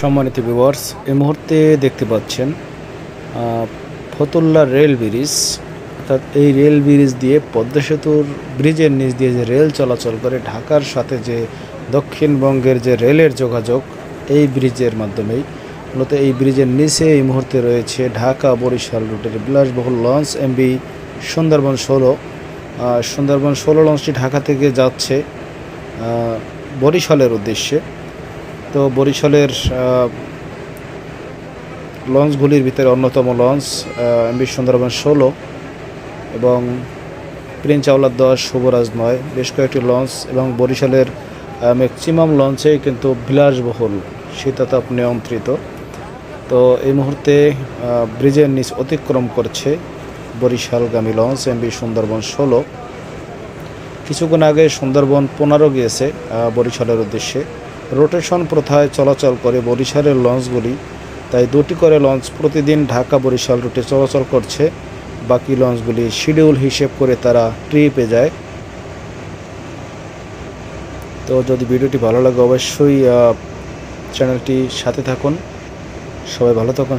সম্মানিত ভিউয়ার্স, এই মুহূর্তে দেখতে পাচ্ছেন ফতুল্লা রেল ব্রিজ। অর্থাৎ এই রেল ব্রিজ দিয়ে পদ্মা সেতুর ব্রিজের নিচ দিয়ে যে রেল চলাচল করে ঢাকার সাথে যে দক্ষিণবঙ্গের যে রেলের যোগাযোগ, এই ব্রিজের মাধ্যমেই মূলত এই ব্রিজের নিচে এই মুহূর্তে রয়েছে ঢাকা বরিশাল রুটের বিলাসবহুল লঞ্চ এমভি সুন্দরবন 16। সুন্দরবন 16 লঞ্চটি ঢাকা থেকে যাচ্ছে বরিশালের উদ্দেশ্যে। তো বরিশালের লঞ্চগুলির ভিতরে অন্যতম লঞ্চ এমভি সুন্দরবন 16 এবং প্রিন্স আওলাদ 10, শুভরাজ 9, বেশ কয়েকটি লঞ্চ এবং বরিশালের ম্যাক্সিমাম লঞ্চেই কিন্তু বিলাসবহুল শীতাতাপ নিয়ন্ত্রিত। তো এই মুহূর্তে ব্রিজের নিচ অতিক্রম করছে বরিশালগামী লঞ্চ এমভি সুন্দরবন 16। কিছুক্ষণ আগে সুন্দরবন 15 গিয়েছে বরিশালের উদ্দেশ্যে। রোটেশন প্রথায় চলাচল করে বরিশালের লঞ্চগুলি, তাই দুটি করে লঞ্চ প্রতিদিন ঢাকা বরিশাল রুটে চলাচল করছে। বাকি লঞ্চগুলি শিডিউল হিসেব করে তারা ট্রিপে যায়। তো যদি ভিডিওটি ভালো লাগে অবশ্যই চ্যানেলটি সাথে থাকুন। সবাই ভালো থাকুন।